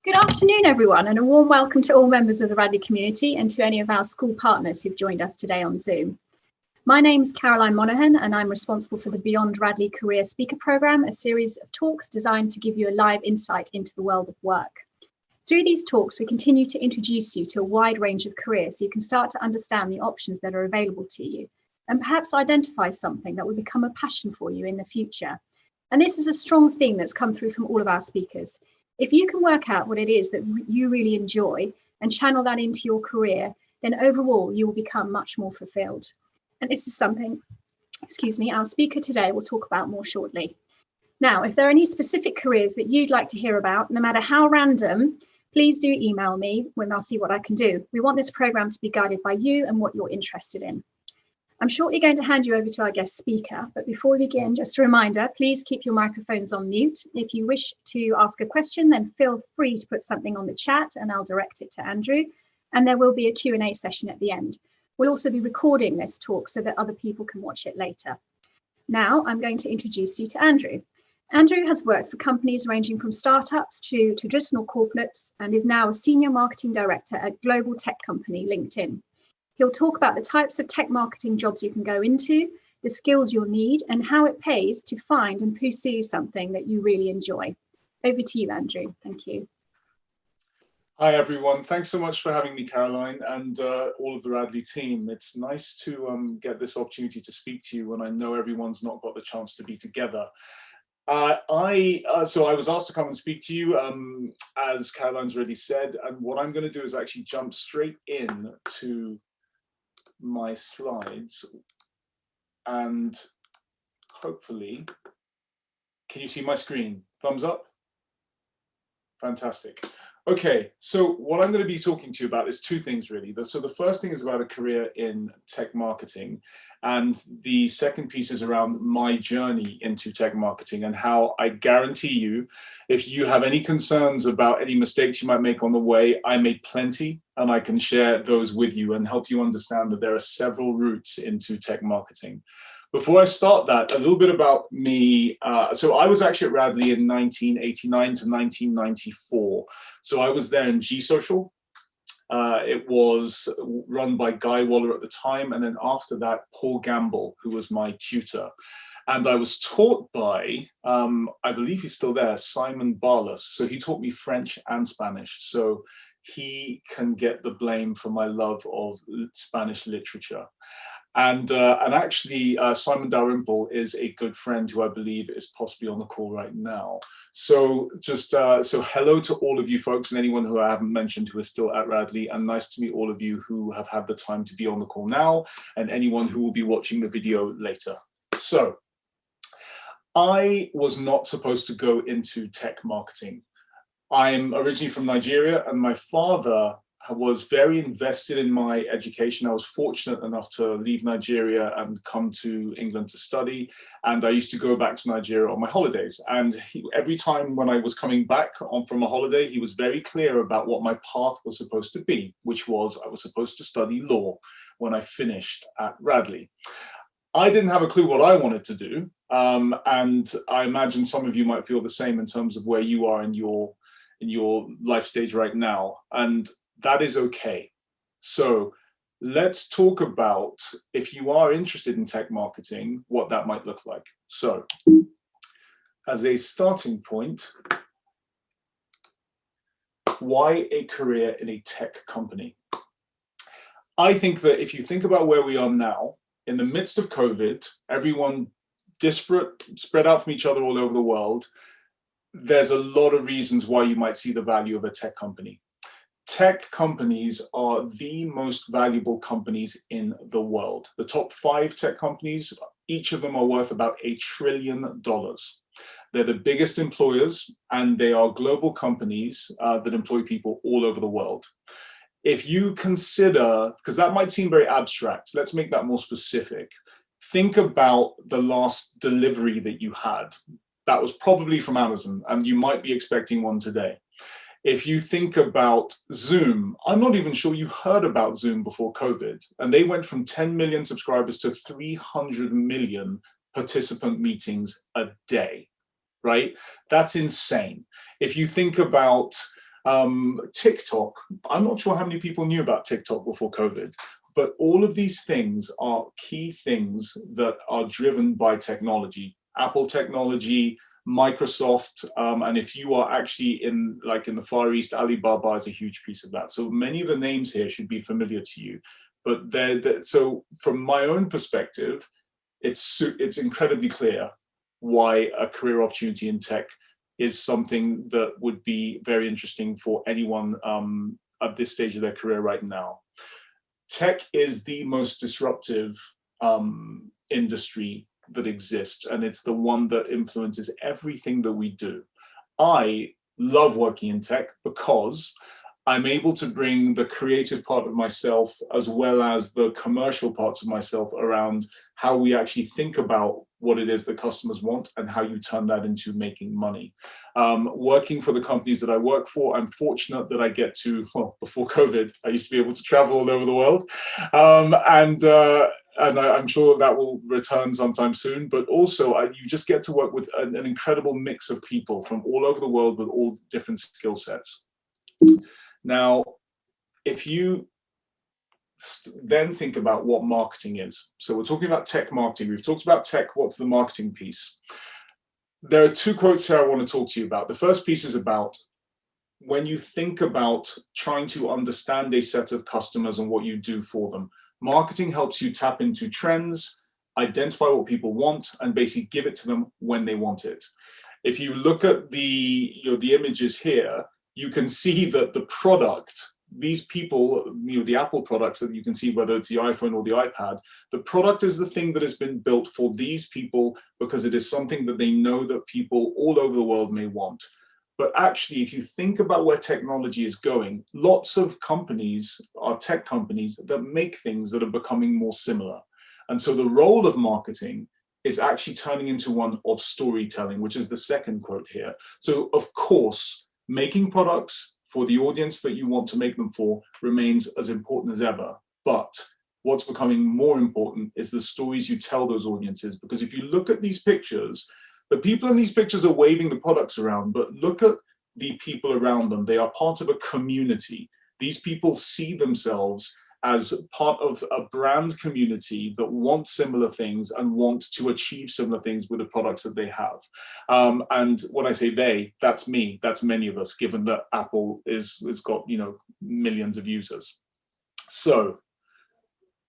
Good afternoon, everyone, and a warm welcome to all members of the Radley community and to any of our school partners who've joined us today on Zoom. My name's Caroline Monaghan, and I'm responsible for the Beyond Radley Career Speaker Programme, a series of talks designed to give you a live insight into the world of work. Through these talks, we continue to introduce you to a wide range of careers so you can start to understand the options that are available to you and perhaps identify something that will become a passion for you in the future. And this is a strong theme that's come through from all of our speakers. If you can work out what it is that you really enjoy and channel that into your career, then overall you will become much more fulfilled. And this is something, our speaker today will talk about more shortly. Now, if there are any specific careers that you'd like to hear about, no matter how random, please do email me when I'll see what I can do. We want this programme to be guided by you and what you're interested in. I'm shortly going to hand you over to our guest speaker, but before we begin, just a reminder, please keep your microphones on mute. If you wish to ask a question, then feel free to put something on the chat and I'll direct it to Andrew, and there will be a Q&A session at the end. We'll also be recording this talk so that other people can watch it later. Now I'm going to introduce you to Andrew. Andrew has worked for companies ranging from startups to traditional corporates and is now a senior marketing director at global tech company LinkedIn. He'll talk about the types of tech marketing jobs you can go into, the skills you'll need, and how it pays to find and pursue something that you really enjoy. Over to you, Andrew. Thank you. Hi, everyone. Thanks so much for having me, Caroline, and all of the Radley team. It's nice to get this opportunity to speak to you when I know everyone's not got the chance to be together. So I was asked to come and speak to you, as Caroline's already said, and what I'm going to do is actually jump straight in to my slides, and hopefully, can you see my screen? Thumbs up? Fantastic. Okay, so what I'm going to be talking to you about is two things really. So the first thing is about a career in tech marketing, and the second piece is around my journey into tech marketing and how I guarantee you, if you have any concerns about any mistakes you might make on the way, I made plenty and I can share those with you and help you understand that there are several routes into tech marketing. Before I start that, a little bit about me. So I was actually at Radley in 1989 to 1994. So I was there in G-Social. It was run by Guy Waller at the time. And then after that, Paul Gamble, who was my tutor. And I was taught by, I believe he's still there, Simon Barlas. So he taught me French and Spanish. So he can get the blame for my love of Spanish literature. And actually, Simon Dalrymple is a good friend who I believe is possibly on the call right now. So just so hello to all of you folks and anyone who I haven't mentioned who is still at Radley, and nice to meet all of you who have had the time to be on the call now and anyone who will be watching the video later. So I was not supposed to go into tech marketing. I'm originally from Nigeria, and my father was very invested in my education. I was fortunate enough to leave Nigeria and come to England to study. And I used to go back to Nigeria on my holidays. And every time when I was coming back from a holiday, he was very clear about what my path was supposed to be, which was I was supposed to study law when I finished at Radley. I didn't have a clue what I wanted to do. And I imagine some of you might feel the same in terms of where you are in your life stage right now. And that is okay. So let's talk about, if you are interested in tech marketing, what that might look like. So as a starting point, why a career in a tech company? I think that if you think about where we are now, in the midst of COVID, everyone disparate, spread out from each other all over the world, there's a lot of reasons why you might see the value of a tech company. Tech companies are the most valuable companies in the world. The top 5 tech companies, each of them are worth about $1 trillion. They're the biggest employers, and they are global companies that employ people all over the world. If you consider, because that might seem very abstract, let's make that more specific. Think about the last delivery that you had. That was probably from Amazon, and you might be expecting one today. If you think about Zoom, I'm not even sure you heard about Zoom before COVID, and they went from 10 million subscribers to 300 million participant meetings a day, right? That's insane. If you think about TikTok. I'm not sure how many people knew about TikTok before COVID, but all of these things are key things that are driven by technology. Apple technology, Microsoft, and if you are actually in the Far East, Alibaba is a huge piece of that. So many of the names here should be familiar to you. But so from my own perspective, it's incredibly clear why a career opportunity in tech is something that would be very interesting for anyone at this stage of their career right now. Tech is the most disruptive industry that exists, and it's the one that influences everything that we do. I love working in tech because I'm able to bring the creative part of myself as well as the commercial parts of myself around how we actually think about what it is that customers want and how you turn that into making money. Working for the companies that I work for, I'm fortunate that I get to, well, before COVID, I used to be able to travel all over the world. And I'm sure that will return sometime soon, but also you just get to work with an incredible mix of people from all over the world with all different skill sets. Now, if you then think about what marketing is. So we're talking about tech marketing. We've talked about tech. What's the marketing piece? There are two quotes here I want to talk to you about. The first piece is about when you think about trying to understand a set of customers and what you do for them. Marketing helps you tap into trends, identify what people want, and basically give it to them when they want it. If you look at the images here, you can see that the product, these people, the Apple products that you can see, whether it's the iPhone or the iPad, the product is the thing that has been built for these people because it is something that they know that people all over the world may want. But actually, if you think about where technology is going, lots of companies are tech companies that make things that are becoming more similar. And so the role of marketing is actually turning into one of storytelling, which is the second quote here. So of course, making products for the audience that you want to make them for remains as important as ever. But what's becoming more important is the stories you tell those audiences. Because if you look at these pictures, the people in these pictures are waving the products around, but look at the people around them. They are part of a community. These people see themselves as part of a brand community that wants similar things and wants to achieve similar things with the products that they have. And when I say they, that's me, that's many of us, given that Apple is got millions of users. So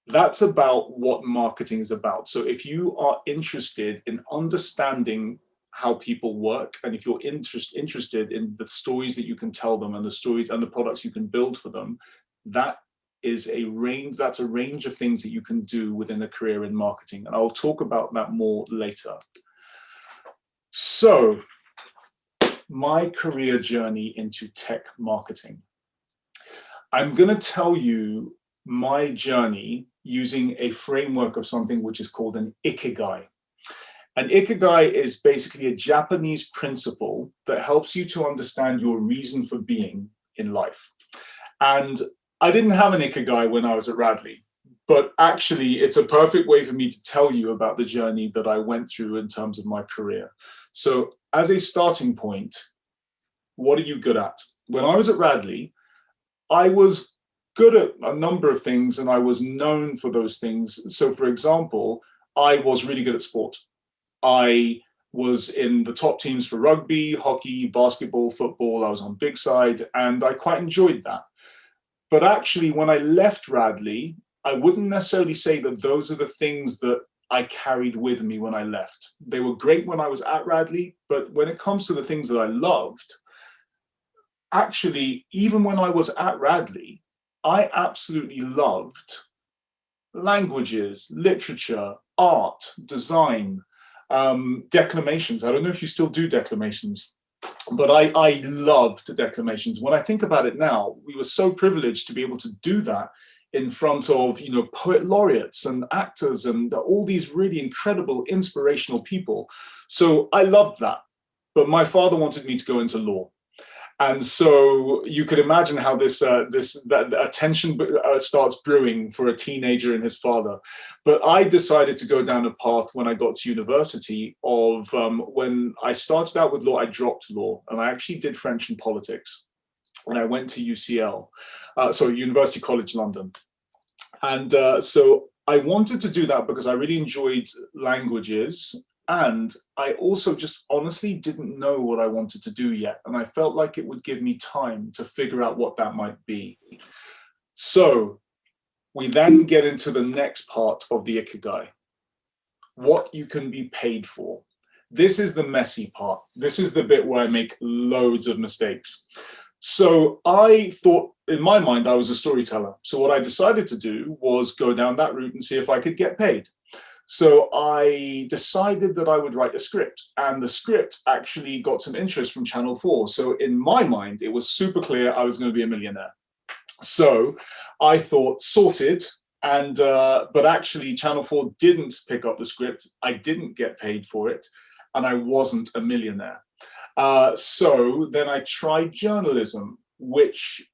that's about what marketing is about. So if you are interested in understanding how people work, and if you're interested in the stories that you can tell them and the stories and the products you can build for them, that's a range of things that you can do within a career in marketing. And I'll talk about that more later. So my career journey into tech marketing. I'm going to tell you my journey using a framework of something which is called an ikigai. An ikigai is basically a Japanese principle that helps you to understand your reason for being in life. And I didn't have an ikigai when I was at Radley, but actually it's a perfect way for me to tell you about the journey that I went through in terms of my career. So as a starting point, what are you good at? When I was at Radley, I was good at a number of things and I was known for those things. So for example, I was really good at sport. I was in the top teams for rugby, hockey, basketball, football. I was on big side and I quite enjoyed that. But actually, when I left Radley, I wouldn't necessarily say that those are the things that I carried with me when I left. They were great when I was at Radley, but when it comes to the things that I loved, actually, even when I was at Radley, I absolutely loved languages, literature, art, design, declamations. I don't know if you still do declamations. But I loved declamations. When I think about it now, we were so privileged to be able to do that in front of, poet laureates and actors and all these really incredible, inspirational people. So I loved that. But my father wanted me to go into law. And so you could imagine how that tension starts brewing for a teenager and his father. But I decided to go down a path when I got to university of when I started out with law, I dropped law and I actually did French and politics. and I went to UCL, so University College London. And so I wanted to do that because I really enjoyed languages. And I also just honestly didn't know what I wanted to do yet. And I felt like it would give me time to figure out what that might be. So we then get into the next part of the Ikigai, what you can be paid for. This is the messy part. This is the bit where I make loads of mistakes. So I thought, in my mind, I was a storyteller. So what I decided to do was go down that route and see if I could get paid. So I decided that I would write a script, and the script actually got some interest from Channel 4. So in my mind, it was super clear I was going to be a millionaire. So I thought, sorted. And but actually Channel 4 didn't pick up the script. I didn't get paid for it, and I wasn't a millionaire. So then I tried journalism, which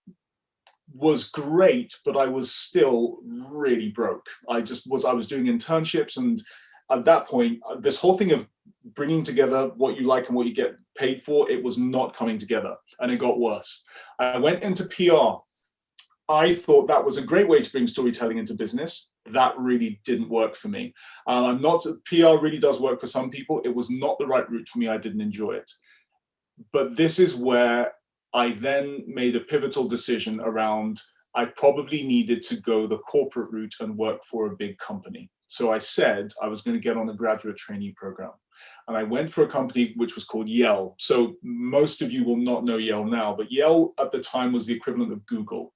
was great, but I was still really broke. I was doing internships, and at that point, this whole thing of bringing together what you like and what you get paid for, it was not coming together, and it got worse. I went into PR. I thought that was a great way to bring storytelling into business. That really didn't work for me. PR really does work for some people. It was not the right route for me. I didn't enjoy it. But this is where I then made a pivotal decision around, I probably needed to go the corporate route and work for a big company. So I said I was going to get on a graduate trainee program. And I went for a company which was called Yell. So most of you will not know Yell now, but Yell at the time was the equivalent of Google.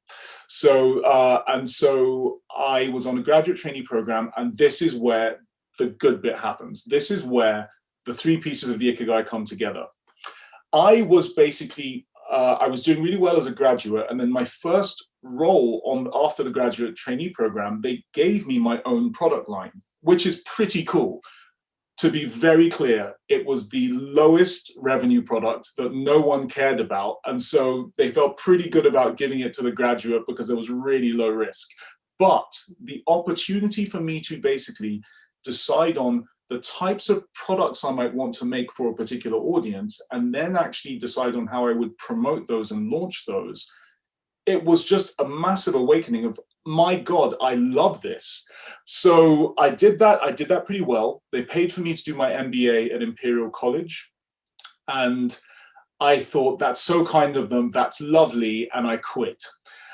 So I was on a graduate trainee program, and this is where the good bit happens. This is where the three pieces of the Ikigai come together. I was basically, I was doing really well as a graduate, and then my first role after the graduate trainee program, they gave me my own product line, which is pretty cool. To be very clear, it was the lowest revenue product that no one cared about. And so they felt pretty good about giving it to the graduate because it was really low risk. But the opportunity for me to basically decide on the types of products I might want to make for a particular audience, and then actually decide on how I would promote those and launch those, it was just a massive awakening of, my God, I love this. So I did that pretty well. They paid for me to do my MBA at Imperial College. And I thought, that's so kind of them, that's lovely, and I quit.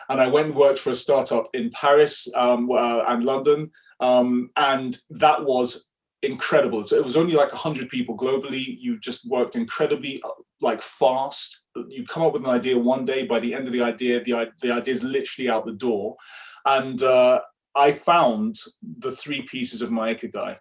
And I went and worked for a startup in Paris and London, and that was incredible. So it was only like 100 people globally. You just worked incredibly fast. You come up with an idea one day, by the end of the idea is literally out the door. And I found the three pieces of my Ikigai.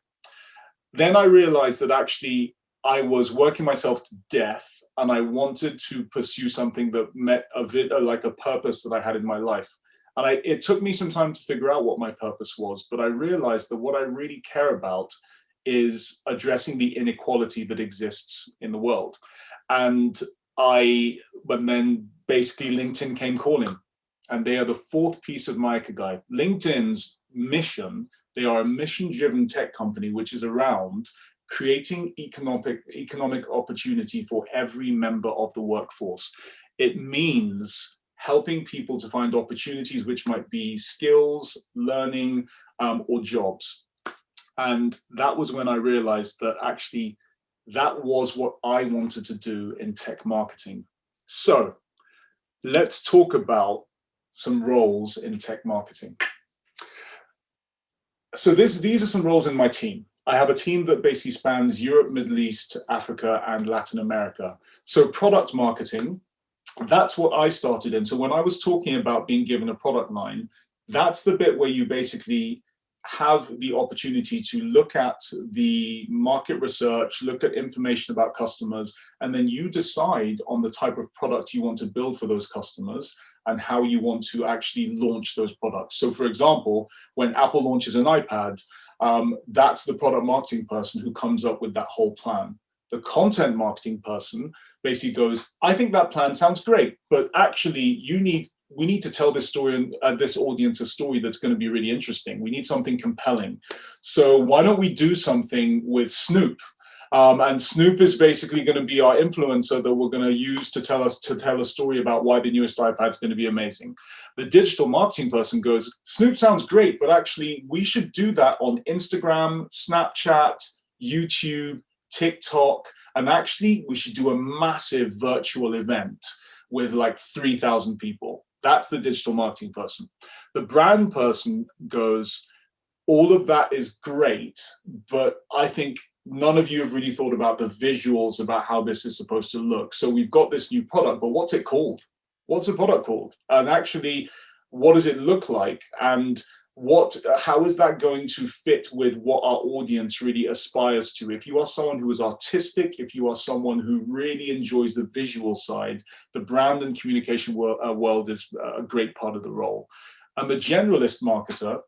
Then I realized that actually I was working myself to death, and I wanted to pursue something that met a purpose that I had in my life. And it took me some time to figure out what my purpose was, but I realized that what I really care about is addressing the inequality that exists in the world. But then basically LinkedIn came calling, and they are the fourth piece of my Ikigai. LinkedIn's mission, they are a mission-driven tech company which is around creating economic opportunity for every member of the workforce. It means helping people to find opportunities which might be skills, learning, or jobs. And that was when I realized that actually that was what I wanted to do in tech marketing. So let's talk about some roles in tech marketing. So these are some roles in my team. I have a team that basically spans Europe, Middle East, Africa, and Latin America. So product marketing, that's what I started in. So when I was talking about being given a product line, that's the bit where you basically have the opportunity to look at the market research, look at information about customers, and then you decide on the type of product you want to build for those customers and how you want to actually launch those products. So for example, when Apple launches an iPad, that's the product marketing person who comes up with that whole plan. The content marketing person basically goes, I think that plan sounds great, but actually we need to tell this story and this audience a story that's going to be really interesting. We need something compelling. So why don't we do something with Snoop? And Snoop is basically going to be our influencer that we're going to use to tell a story about why the newest iPad is going to be amazing. The digital marketing person goes, Snoop sounds great, but actually we should do that on Instagram, Snapchat, YouTube, TikTok, and actually we should do a massive virtual event with like 3,000 people. That's the digital marketing person. The brand person goes, all of that is great, but I think none of you have really thought about the visuals about how this is supposed to look. So we've got this new product, but what's it called? What's the product called? And actually, what does it look like? And how is that going to fit with what our audience really aspires to? If you are someone who is artistic, if you are someone who really enjoys the visual side, the brand and communication world is a great part of the role. And the generalist marketer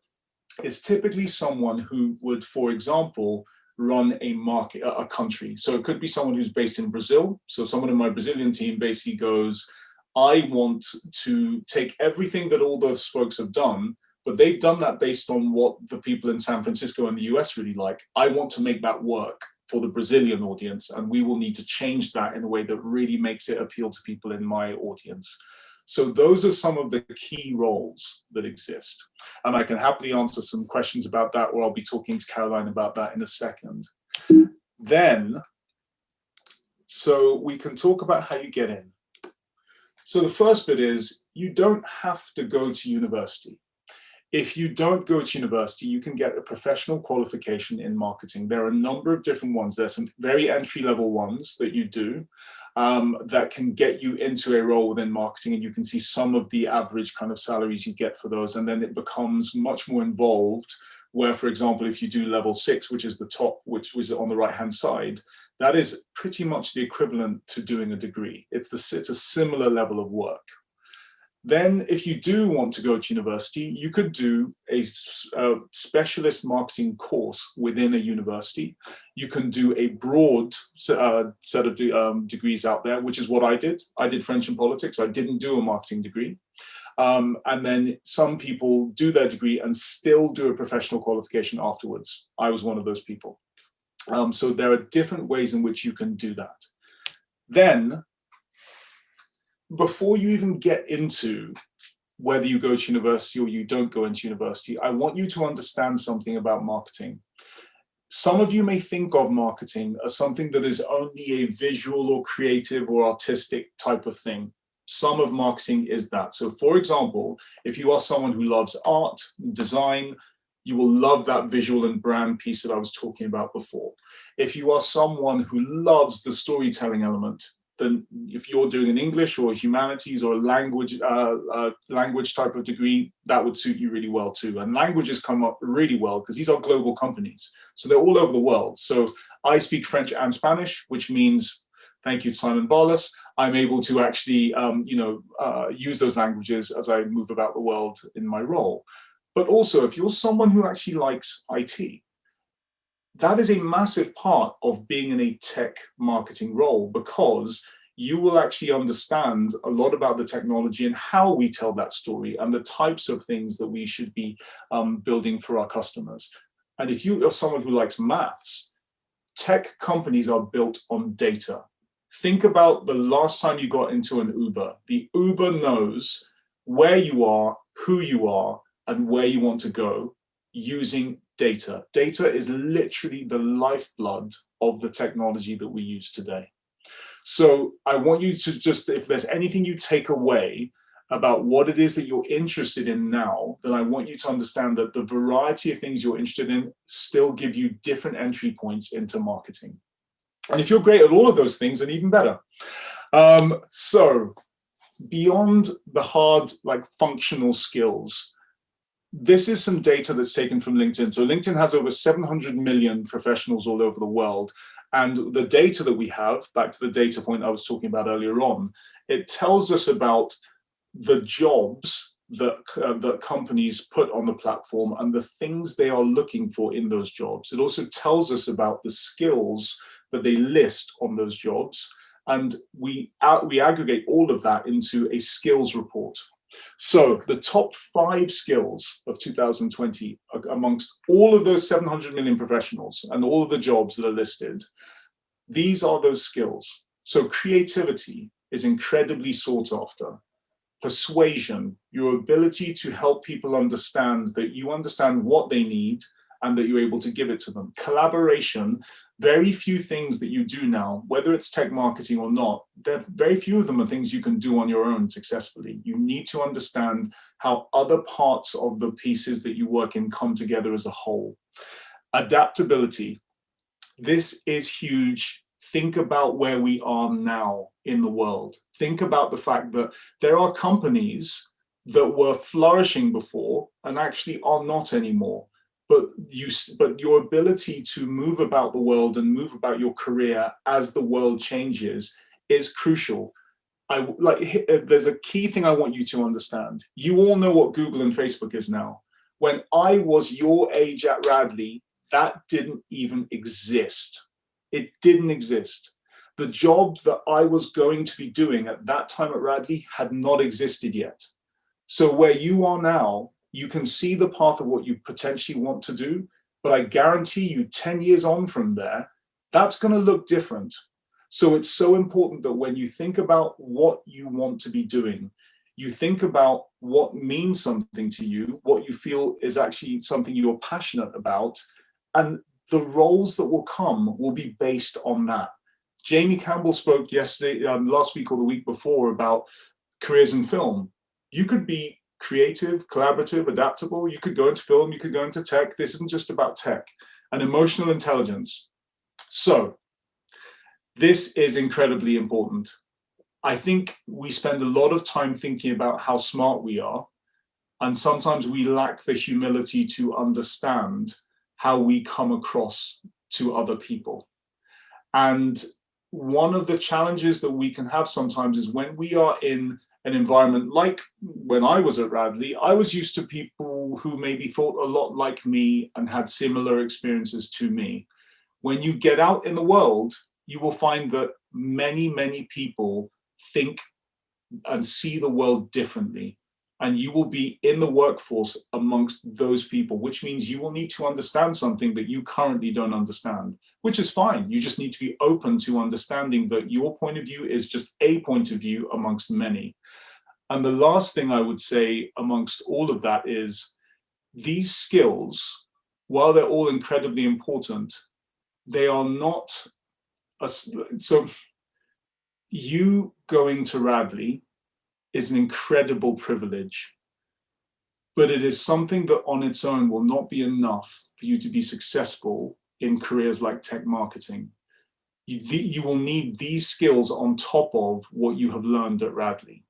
is typically someone who would, for example, run a country. So it could be someone who's based in Brazil. So someone in my Brazilian team basically goes, I want to take everything that all those folks have done, but they've done that based on what the people in San Francisco and the US really like. I want to make that work for the Brazilian audience, and we will need to change that in a way that really makes it appeal to people in my audience. So those are some of the key roles that exist. And I can happily answer some questions about that, or I'll be talking to Caroline about that in a second. Then, so we can talk about how you get in. So the first bit is, you don't have to go to university. If you don't go to university, you can get a professional qualification in marketing. There are a number of different ones. There's some very entry-level ones that you do that can get you into a role within marketing, and you can see some of the average kind of salaries you get for those, and then it becomes much more involved, where, for example, if you do level 6, which is the top, which was on the right-hand side, that is pretty much the equivalent to doing a degree. It's a similar level of work. Then if you do want to go to university, you could do a specialist marketing course within a university. You can do a broad set of degrees out there, which is what I did. I did French and politics. I didn't do a marketing degree. And then some people do their degree and still do a professional qualification afterwards. I was one of those people. So there are different ways in which you can do that. Then, before you even get into whether you go to university or you don't go into university, I want you to understand something about marketing. Some of you may think of marketing as something that is only a visual or creative or artistic type of thing. Some of marketing is that. So for example, if you are someone who loves art, design, you will love that visual and brand piece that I was talking about before. If you are someone who loves the storytelling element, then if you're doing an English or humanities or language type of degree, that would suit you really well too. And languages come up really well because these are global companies. So they're all over the world. So I speak French and Spanish, which means, thank you, Simon Barlas, I'm able to actually use those languages as I move about the world in my role. But also, if you're someone who actually likes IT, that is a massive part of being in a tech marketing role, because you will actually understand a lot about the technology and how we tell that story and the types of things that we should be building for our customers. And if you are someone who likes maths, tech companies are built on data. Think about the last time you got into an Uber. The Uber knows where you are, who you are, and where you want to go using data. Data is literally the lifeblood of the technology that we use today. So I want you to just, if there's anything you take away about what it is that you're interested in now, then I want you to understand that the variety of things you're interested in still give you different entry points into marketing. And if you're great at all of those things, then even better. So beyond the hard, functional skills, this is some data that's taken from LinkedIn. So LinkedIn has over 700 million professionals all over the world. And the data that we have, back to the data point I was talking about earlier on, it tells us about the jobs that companies put on the platform and the things they are looking for in those jobs. It also tells us about the skills that they list on those jobs. And we aggregate all of that into a skills report. So the top 5 skills of 2020 amongst all of those 700 million professionals and all of the jobs that are listed, These are those skills. So creativity is incredibly sought after. Persuasion, your ability to help people understand that you understand what they need and that you're able to give it to them. Collaboration, very few things that you do now, whether it's tech marketing or not, very few of them are things you can do on your own successfully. You need to understand how other parts of the pieces that you work in come together as a whole. Adaptability, this is huge. Think about where we are now in the world. Think about the fact that there are companies that were flourishing before and actually are not anymore. But your ability to move about the world and move about your career as the world changes is crucial. There's a key thing I want you to understand. You all know what Google and Facebook is now. When I was your age at Radley, that didn't even exist. It didn't exist. The job that I was going to be doing at that time at Radley had not existed yet. So where you are now, you can see the path of what you potentially want to do, but I guarantee you 10 years on from there, that's going to look different. So it's so important that when you think about what you want to be doing, you think about what means something to you, what you feel is actually something you're passionate about, and the roles that will come will be based on that. Jamie Campbell spoke yesterday, last week or the week before, about careers in film. You could be creative, collaborative, adaptable. You could go into film, you could go into tech. This isn't just about tech. And emotional intelligence. So this is incredibly important. I think we spend a lot of time thinking about how smart we are, and sometimes we lack the humility to understand how we come across to other people. And one of the challenges that we can have sometimes is when we are in an environment like when I was at Radley, I was used to people who maybe thought a lot like me and had similar experiences to me. When you get out in the world, you will find that many, many people think and see the world differently. And you will be in the workforce amongst those people, which means you will need to understand something that you currently don't understand, which is fine. You just need to be open to understanding that your point of view is just a point of view amongst many. And the last thing I would say amongst all of that is these skills, while they're all incredibly important, they are not, so you going to Radley is an incredible privilege, but it is something that on its own will not be enough for you to be successful in careers like tech marketing. You will need these skills on top of what you have learned at Radley.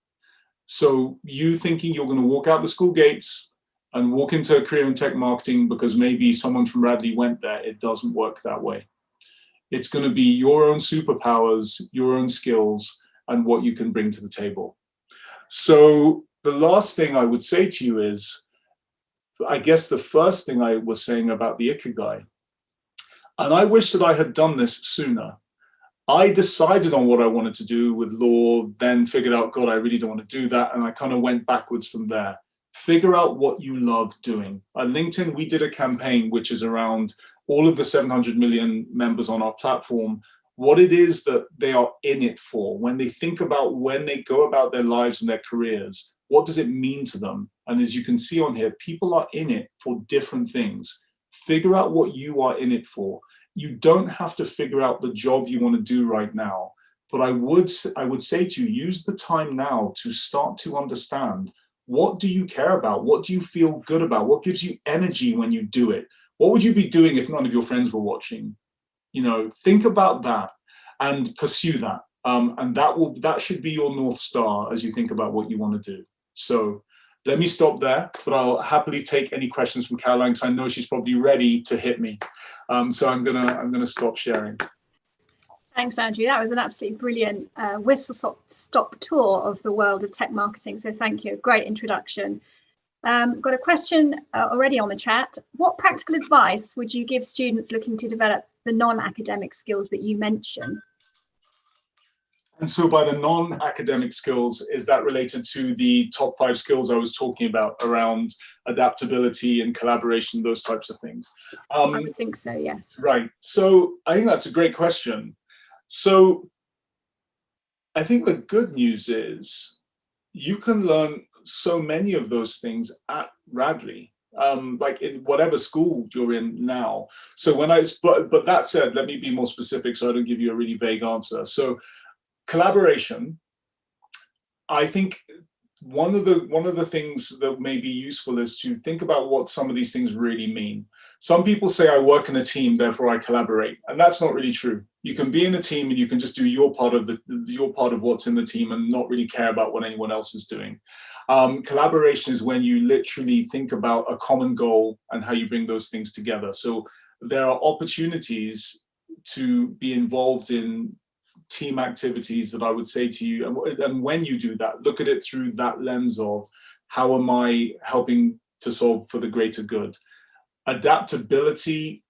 So you thinking you're going to walk out the school gates and walk into a career in tech marketing because maybe someone from Radley went there, it doesn't work that way. It's going to be your own superpowers, your own skills, and what you can bring to the table. So the last thing I would say to you is, I guess the first thing I was saying about the Ikigai, and I wish that I had done this sooner. I decided on what I wanted to do with law, then figured out, God, I really don't want to do that. And I kind of went backwards from there. Figure out what you love doing. At LinkedIn, we did a campaign which is around all of the 700 million members on our platform, what it is that they are in it for. When they think about when they go about their lives and their careers, what does it mean to them? And as you can see on here, people are in it for different things. Figure out what you are in it for. You don't have to figure out the job you want to do right now, but I would say to you, use the time now to start to understand, what do you care about? What do you feel good about? What gives you energy when you do it? What would you be doing if none of your friends were watching? You know, think about that and pursue that. And that should be your North Star as you think about what you want to do. So let me stop there, but I'll happily take any questions from Caroline because I know she's probably ready to hit me. So I'm gonna stop sharing. Thanks, Andrew. That was an absolutely brilliant whistle-stop tour of the world of tech marketing. So thank you. Great introduction. Got a question already on the chat. What practical advice would you give students looking to develop the non-academic skills that you mentioned? And so by the non-academic skills, is that related to the top 5 skills I was talking about around adaptability and collaboration, those types of things? I would think so, yes. Right. So I think that's a great question. So I think the good news is you can learn so many of those things at Radley, like in whatever school you're in now. So but that said, let me be more specific so I don't give you a really vague answer. So collaboration, I think one of the things that may be useful is to think about what some of these things really mean. Some people say I work in a team, therefore I collaborate, and that's not really true. You can be in a team and you can just do your part of what's in the team and not really care about what anyone else is doing. Collaboration is when you literally think about a common goal and how you bring those things together. So there are opportunities to be involved in team activities that I would say to you, and when you do that, look at it through that lens of how am I helping to solve for the greater good. Adaptability,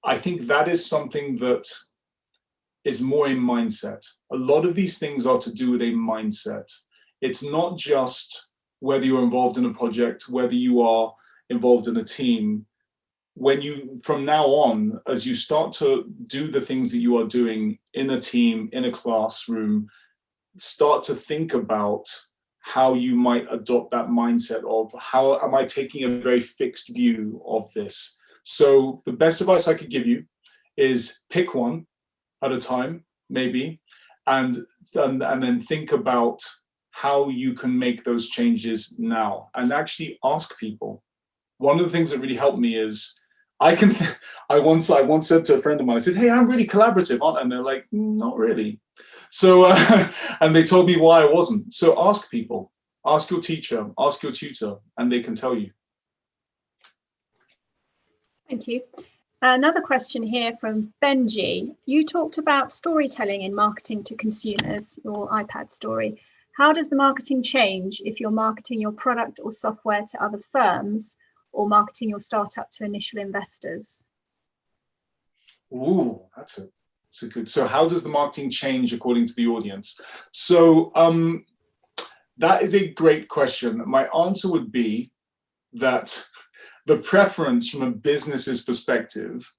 I think that is something that is more in mindset. A lot of these things are to do with a mindset. It's not just whether you're involved in a project, whether you are involved in a team. When you, from now on, as you start to do the things that you are doing in a team, in a classroom, start to think about how you might adopt that mindset of how am I taking a very fixed view of this. So the best advice I could give you is pick one at a time, maybe, and then think about how you can make those changes now and actually ask people. One of the things that really helped me is I once said to a friend of mine, I said, hey, I'm really collaborative, aren't I? And they're like, not really. So, and they told me why I wasn't. So ask people, ask your teacher, ask your tutor, and they can tell you. Thank you. Another question here from Benji. You talked about storytelling in marketing to consumers, your iPad story. How does the marketing change if you're marketing your product or software to other firms, or marketing your startup to initial investors? Ooh, that's a good. So how does the marketing change according to the audience? So that is a great question. My answer would be that the preference from a business's perspective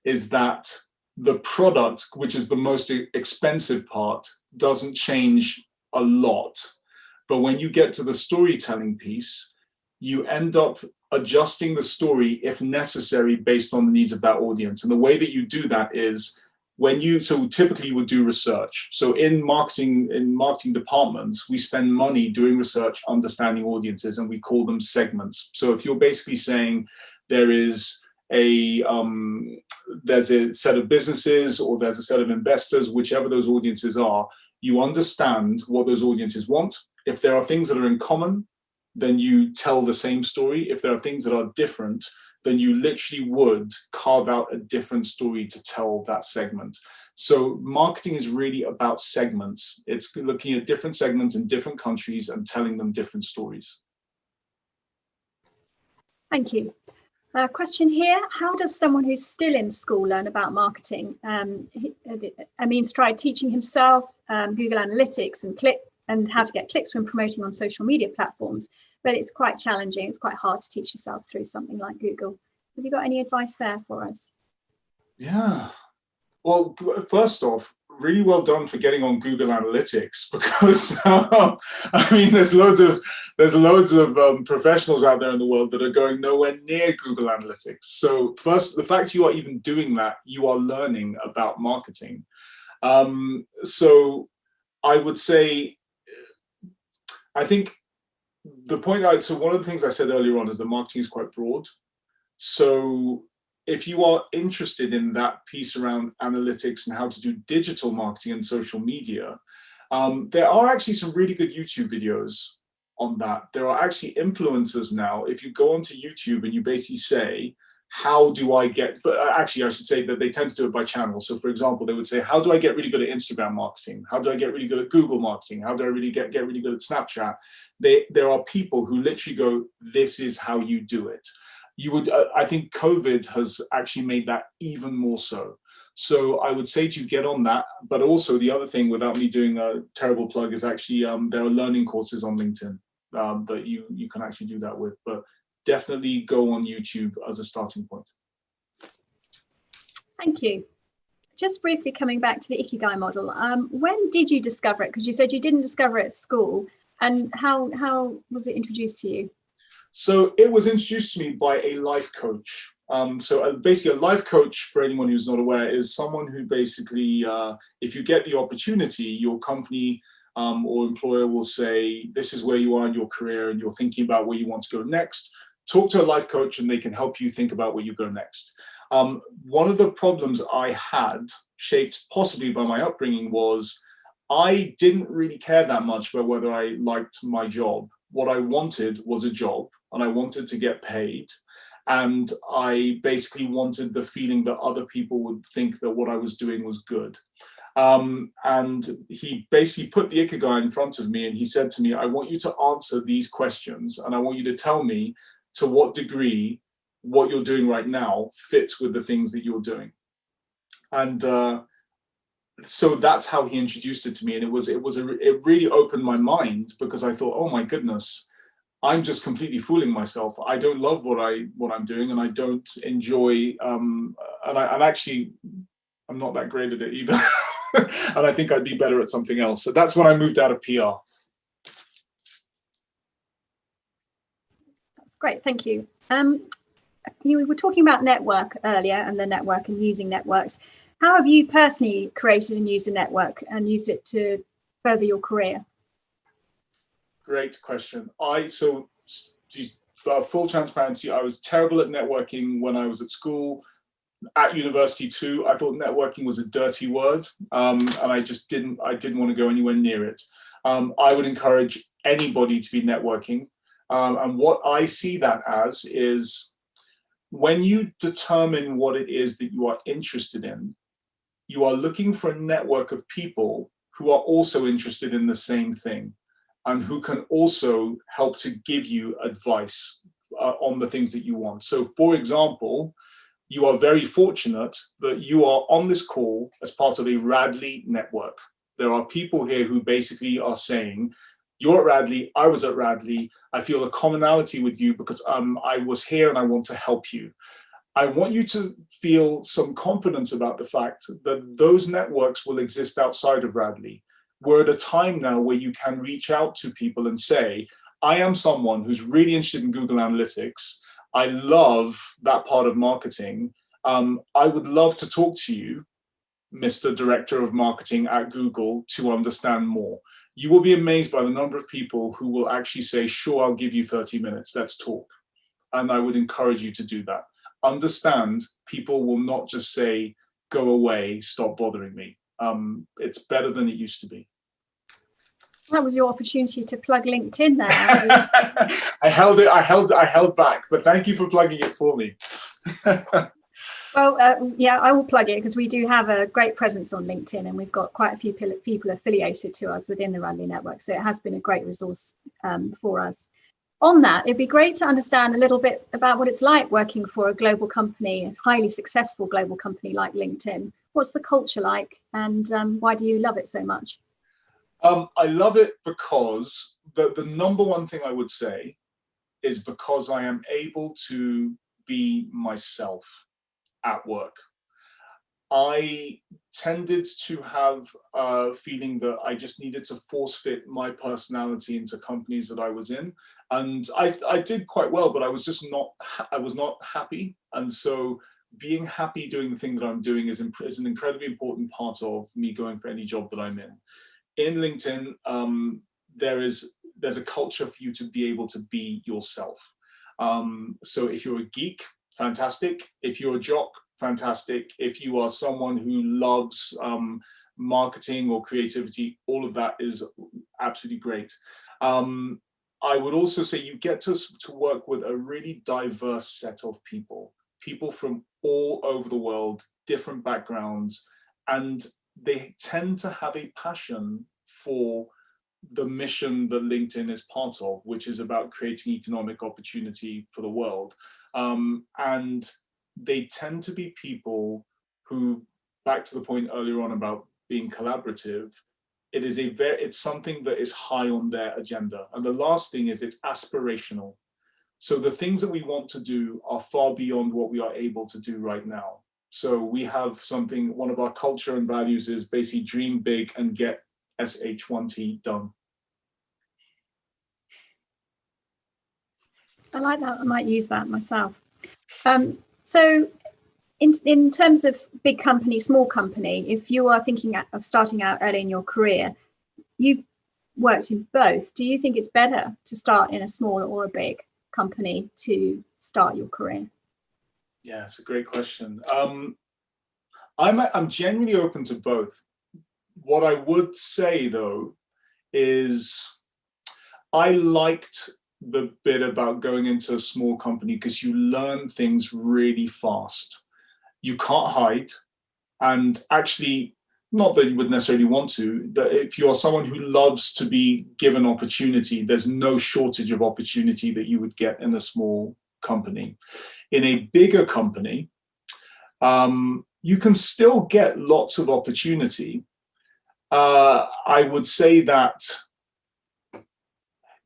is that the product, which is the most expensive part, doesn't change a lot. But when you get to the storytelling piece, you end up adjusting the story if necessary based on the needs of that audience. And the way that you do that is so typically you would do research. So in marketing departments, we spend money doing research, understanding audiences, and we call them segments. So if you're basically saying there's a set of businesses or there's a set of investors, whichever those audiences are, you understand what those audiences want. If there are things that are in common, then you tell the same story. If there are things that are different, then you literally would carve out a different story to tell that segment. So marketing is really about segments. It's looking at different segments in different countries and telling them different stories. Thank you. Question here, how does someone who's still in school learn about marketing? Amin's tried teaching himself Google Analytics and how to get clicks when promoting on social media platforms, but it's quite challenging. It's quite hard to teach yourself through something like Google. Have you got any advice there for us? Yeah. Well, first off, really well done for getting on Google Analytics, because I mean, there's loads of professionals out there in the world that are going nowhere near Google Analytics. So first, the fact you are even doing that, you are learning about marketing. So I would say, I think one of the things I said earlier on is that marketing is quite broad. So if you are interested in that piece around analytics and how to do digital marketing and social media, there are actually some really good YouTube videos on that. There are actually influencers now. If you go onto YouTube and you basically say, how do I get, but actually I should say that they tend to do it by channel. So for example, they would say, how do I get really good at Instagram marketing? How do I get really good at Google marketing? How do I really get really good at Snapchat? There are people who literally go, this is how you do it. I think COVID has actually made that even more so. So I would say to get on that, but also the other thing, without me doing a terrible plug, is actually there are learning courses on LinkedIn that you can actually do that with. But definitely go on YouTube as a starting point. Thank you. just briefly coming back to the Ikigai model, when did you discover it? Because you said you didn't discover it at school, and how was it introduced to you? So it was introduced to me by a life coach. Basically, a life coach, for anyone who's not aware, is someone who basically, if you get the opportunity, your company or employer will say, this is where you are in your career and you're thinking about where you want to go next. Talk to a life coach and they can help you think about where you go next. One of the problems I had, shaped possibly by my upbringing, was I didn't really care that much about whether I liked my job. What I wanted was a job, and I wanted to get paid. And I basically wanted the feeling that other people would think that what I was doing was good. And he basically put the Ikigai in front of me and he said to me, I want you to answer these questions and I want you to tell me to what degree what you're doing right now fits with the things that you're doing. And so that's how he introduced it to me. And it really opened my mind, because I thought, oh my goodness, I'm just completely fooling myself. I don't love what I'm doing, and I don't enjoy, and actually, I'm not that great at it either. And I think I'd be better at something else. So that's when I moved out of PR. That's great, thank you. You were talking about network earlier, and the network and using networks. How have you personally created and used a network and used it to further your career? Great question. For full transparency, I was terrible at networking when I was at school. At university too, I thought networking was a dirty word, and I didn't want to go anywhere near it. I would encourage anybody to be networking, and what I see that as is when you determine what it is that you are interested in, you are looking for a network of people who are also interested in the same thing and who can also help to give you advice on the things that you want. So, for example, you are very fortunate that you are on this call as part of a Radley network. There are people here who basically are saying, you're at Radley, I was at Radley, I feel a commonality with you because I was here and I want to help you. I want you to feel some confidence about the fact that those networks will exist outside of Radley. We're at a time now where you can reach out to people and say, I am someone who's really interested in Google Analytics. I love that part of marketing. I would love to talk to you, Mr. Director of Marketing at Google, to understand more. You will be amazed by the number of people who will actually say, sure, I'll give you 30 minutes, let's talk. And I would encourage you to do that. Understand, people will not just say, go away, stop bothering me. It's better than it used to be. That was your opportunity to plug LinkedIn there. I held back, but thank you for plugging it for me. Well, yeah, I will plug it because we do have a great presence on LinkedIn, and we've got quite a few people affiliated to us within the Radley network. So it has been a great resource for us. On that, it'd be great to understand a little bit about what it's like working for a global company, a highly successful global company like LinkedIn. What's the culture like, and why do you love it so much? I love it because the number one thing I would say is because I am able to be myself at work. I tended to have a feeling that I just needed to force fit my personality into companies that I was in. And I did quite well, but I was not happy. And so being happy doing the thing that I'm doing is an incredibly important part of me going for any job that I'm in. In LinkedIn, there's a culture for you to be able to be yourself. So if you're a geek, fantastic. If you're a jock, fantastic. If you are someone who loves marketing or creativity, all of that is absolutely great. I would also say you get to work with a really diverse set of people from all over the world, different backgrounds, and they tend to have a passion for the mission that LinkedIn is part of, which is about creating economic opportunity for the world. And they tend to be people who, back to the point earlier on about being collaborative, it's something that is high on their agenda. And the last thing is it's aspirational. So the things that we want to do are far beyond what we are able to do right now. So we have something, one of our culture and values is basically dream big and get SH1T done. I like that. I might use that myself. So in terms of big company, small company, if you are thinking of starting out early in your career, you've worked in both. Do you think it's better to start in a small or a big company to start your career? Yeah, it's a great question. I'm genuinely open to both. What I would say though is I liked the bit about going into a small company because you learn things really fast. You can't hide, and actually, not that you would necessarily want to, that if you're someone who loves to be given opportunity, there's no shortage of opportunity that you would get in a small company. In a bigger company, you can still get lots of opportunity. I would say that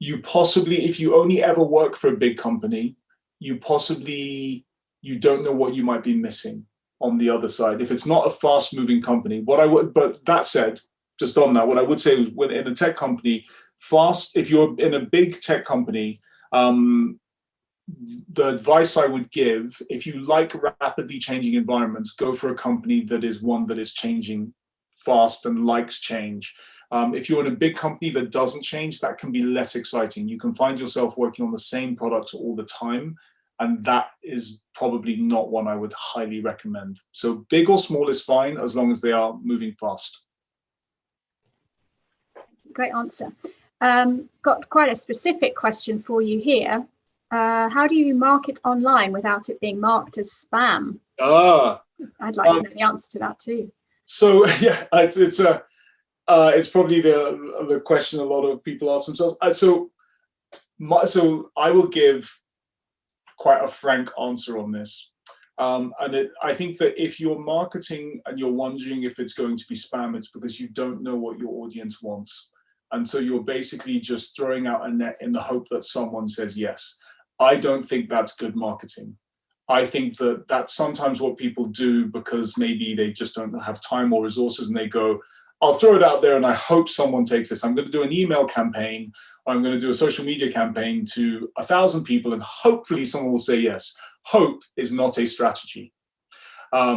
you possibly, if you only ever work for a big company, you don't know what you might be missing on the other side. If it's not a fast moving company, but that said, just on that, what I would say is when in a tech company, if you're in a big tech company, the advice I would give, if you like rapidly changing environments, go for a company that is one that is changing fast and likes change. If you're in a big company that doesn't change, that can be less exciting. You can find yourself working on the same products all the time, and that is probably not one I would highly recommend. So big or small is fine as long as they are moving fast. Great answer. Got quite a specific question for you here. How do you market online without it being marked as spam? I'd like to know the answer to that too. So yeah, it's probably the question a lot of people ask themselves. So I will give quite a frank answer on this. I think that if you're marketing and you're wondering if it's going to be spam, it's because you don't know what your audience wants. And so you're basically just throwing out a net in the hope that someone says yes. I don't think that's good marketing. I think that that's sometimes what people do because maybe they just don't have time or resources and they go, I'll throw it out there and I hope someone takes this. I'm going to do an email campaign, or I'm going to do a social media campaign to 1,000 people and hopefully someone will say yes. Hope is not a strategy.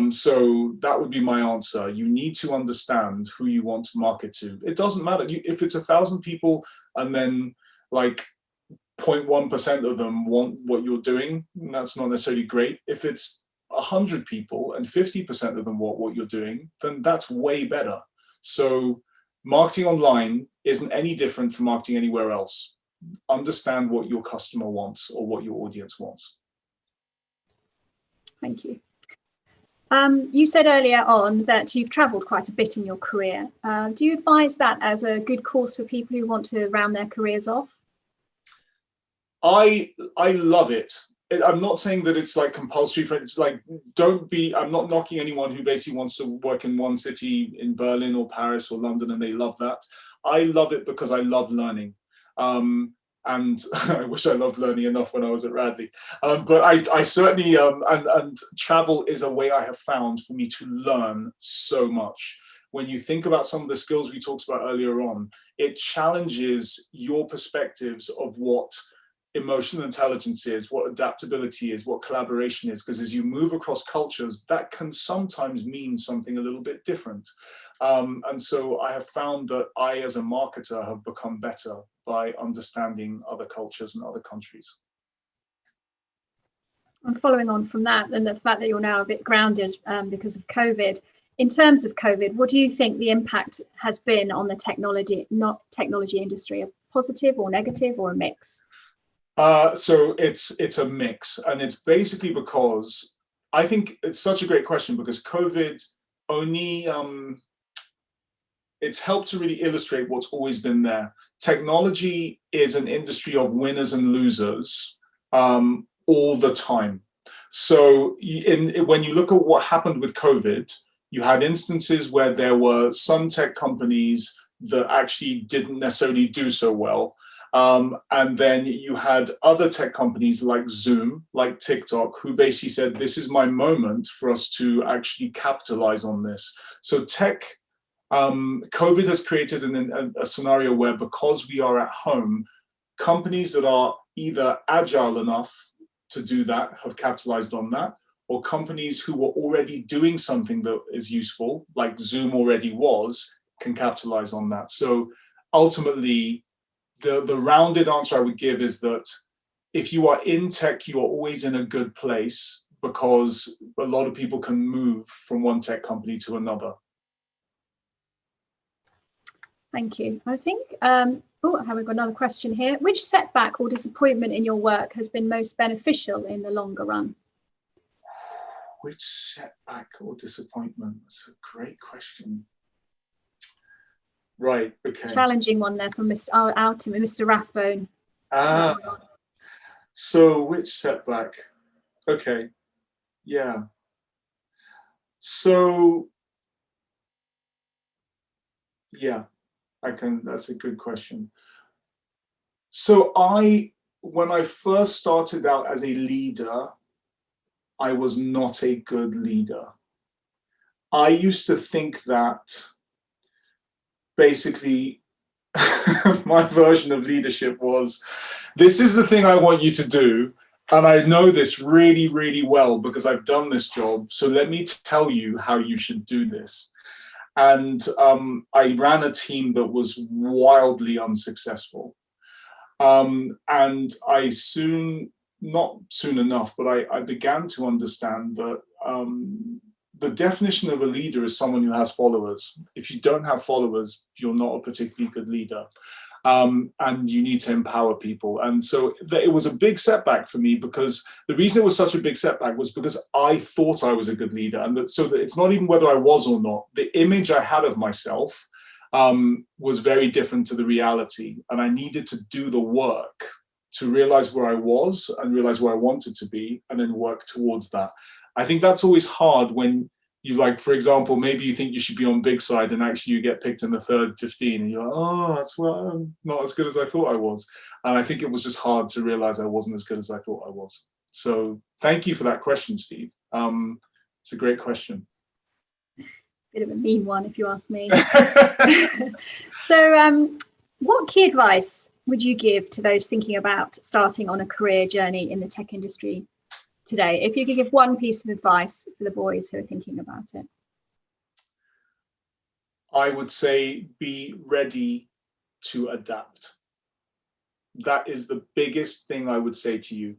So that would be my answer. You need to understand who you want to market to. It doesn't matter if it's 1,000 people and then like 0.1% of them want what you're doing, that's not necessarily great. If it's 100 people and 50% of them want what you're doing, then that's way better. So marketing online isn't any different from marketing anywhere else. Understand what your customer wants or what your audience wants. Thank you. You said earlier on that you've travelled quite a bit in your career. Do you advise that as a good course for people who want to round their careers off? I love it. I'm not saying that it's like compulsory for it's like I'm not knocking anyone who basically wants to work in one city in Berlin or Paris or London and they love that. I love it because I love learning. And I wish I loved learning enough when I was at Radley. But I certainly, and travel is a way I have found for me to learn so much. When you think about some of the skills we talked about earlier on, it challenges your perspectives of what emotional intelligence is, what adaptability is, what collaboration is, because as you move across cultures, that can sometimes mean something a little bit different. And so I have found that I, as a marketer, have become better by understanding other cultures and other countries. And following on from that, and the fact that you're now a bit grounded because of COVID, in terms of COVID, what do you think the impact has been on the technology industry? A positive or negative or a mix? So it's a mix, and it's basically because I think it's such a great question because COVID only it's helped to really illustrate what's always been there. Technology is an industry of winners and losers all the time. So when you look at what happened with COVID, you had instances where there were some tech companies that actually didn't necessarily do so well. And then you had other tech companies like Zoom, like TikTok, who basically said, this is my moment for us to actually capitalize on this. So COVID has created a scenario where, because we are at home, companies that are either agile enough to do that have capitalized on that, or companies who were already doing something that is useful, like Zoom already was, can capitalize on that. So ultimately, the rounded answer I would give is that if you are in tech, you are always in a good place, because a lot of people can move from one tech company to another. Thank you. I think, have we got another question here? Which setback or disappointment in your work has been most beneficial in the longer run? Which setback or disappointment? That's a great question. Right, okay. Challenging one there from Mr. Rathbone. So which setback? Okay, yeah. So, yeah, that's a good question. So when I first started out as a leader, I was not a good leader. I used to think that basically my version of leadership was, this is the thing I want you to do, and I know this really, really well because I've done this job, so let me tell you how you should do this. And I ran a team that was wildly unsuccessful. And I not soon enough, but I began to understand that the definition of a leader is someone who has followers. If you don't have followers, you're not a particularly good leader. And you need to empower people. And so it was a big setback for me, because the reason it was such a big setback was because I thought I was a good leader. And so that it's not even whether I was or not. The image I had of myself was very different to the reality. And I needed to do the work to realize where I was and realize where I wanted to be, and then work towards that. I think that's always hard when you, like, for example, maybe you think you should be on big side and actually you get picked in the third 15 and you're like, oh, that's well, I'm not as good as I thought I was. And I think it was just hard to realize I wasn't as good as I thought I was. So thank you for that question, Steve. It's a great question. Bit of a mean one, if you ask me. So what key advice would you give to those thinking about starting on a career journey in the tech industry today? If you could give one piece of advice for the boys who are thinking about it. I would say be ready to adapt. That is the biggest thing I would say to you.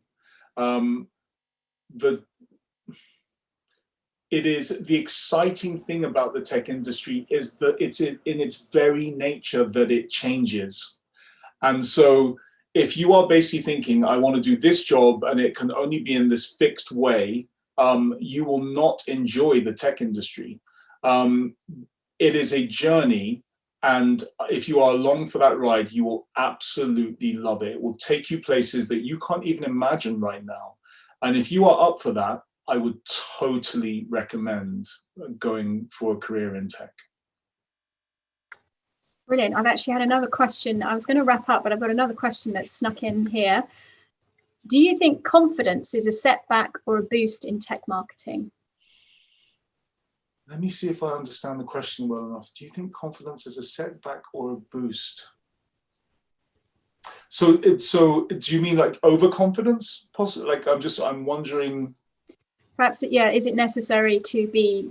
It is the exciting thing about the tech industry is that it's in its very nature that it changes. And so if you are basically thinking, I want to do this job and it can only be in this fixed way, you will not enjoy the tech industry. It is a journey. And if you are along for that ride, you will absolutely love it. It will take you places that you can't even imagine right now. And if you are up for that, I would totally recommend going for a career in tech. Brilliant. I've actually had another question. I was going to wrap up, but I've got another question that's snuck in here. Do you think confidence is a setback or a boost in tech marketing? Let me see if I understand the question well enough. Do you think confidence is a setback or a boost? So do you mean like overconfidence? Possibly, like I'm wondering. Perhaps, yeah, is it necessary to be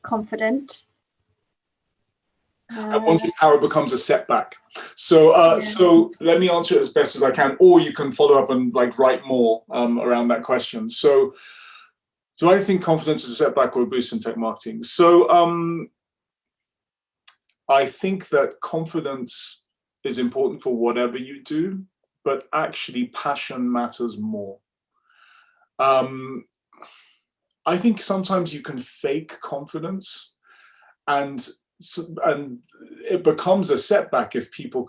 confident? I'm wondering how it becomes a setback. So so let me answer it as best as I can, or you can follow up and like write more around that question. So do I think confidence is a setback or a boost in tech marketing? So I think that confidence is important for whatever you do, but actually passion matters more. I think sometimes you can fake confidence, and it becomes a setback if people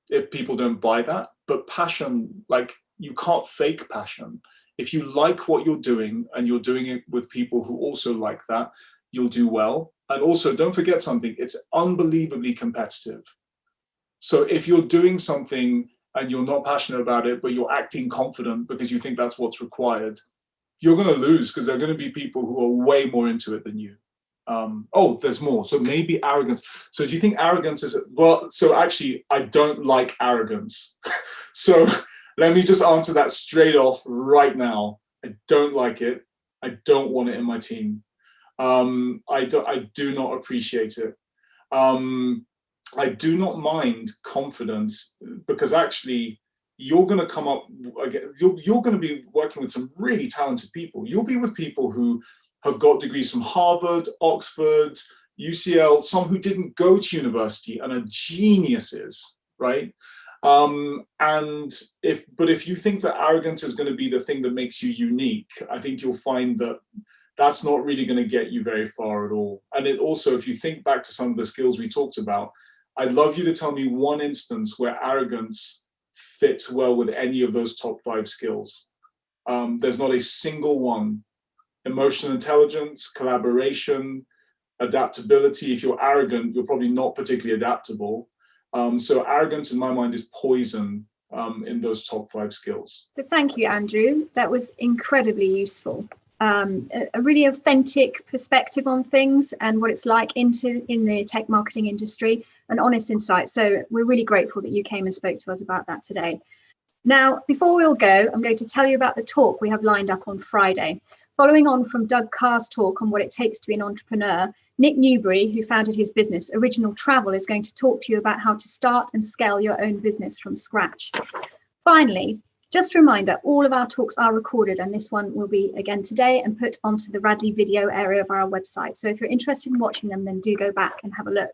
don't buy that. But passion, like, you can't fake passion. If you like what you're doing and you're doing it with people who also like that, you'll do well. And also, don't forget something, it's unbelievably competitive. So if you're doing something and you're not passionate about it, but you're acting confident because you think that's what's required, you're going to lose, because there are going to be people who are way more into it than you. Oh, there's more. So maybe arrogance. So do you think arrogance is, well, so actually, I don't like arrogance. So let me just answer that straight off right now. I don't like it. I don't want it in my team. I do not appreciate it. I do not mind confidence, because actually you're going to come up, you're going to be working with some really talented people. You'll be with people who have got degrees from Harvard, Oxford, UCL, some who didn't go to university and are geniuses, right? If you think that arrogance is going to be the thing that makes you unique, I think you'll find that that's not really going to get you very far at all. And it also, if you think back to some of the skills we talked about, I'd love you to tell me one instance where arrogance fits well with any of those top 5 skills. There's not a single one. Emotional intelligence, collaboration, adaptability. If you're arrogant, you're probably not particularly adaptable. So arrogance, in my mind, is poison in those top 5 skills. So thank you, Andrew. That was incredibly useful. A really authentic perspective on things and what it's like in the tech marketing industry, an honest insight. So we're really grateful that you came and spoke to us about that today. Now, before we all go, I'm going to tell you about the talk we have lined up on Friday. Following on from Doug Carr's talk on what it takes to be an entrepreneur, Nick Newbury, who founded his business Original Travel, is going to talk to you about how to start and scale your own business from scratch. Finally, just a reminder, all of our talks are recorded, and this one will be again today and put onto the Radley video area of our website. So if you're interested in watching them, then do go back and have a look.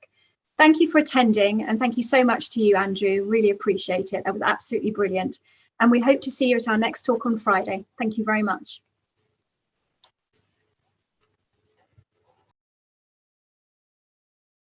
Thank you for attending, and thank you so much to you, Andrew. Really appreciate it. That was absolutely brilliant. And we hope to see you at our next talk on Friday. Thank you very much.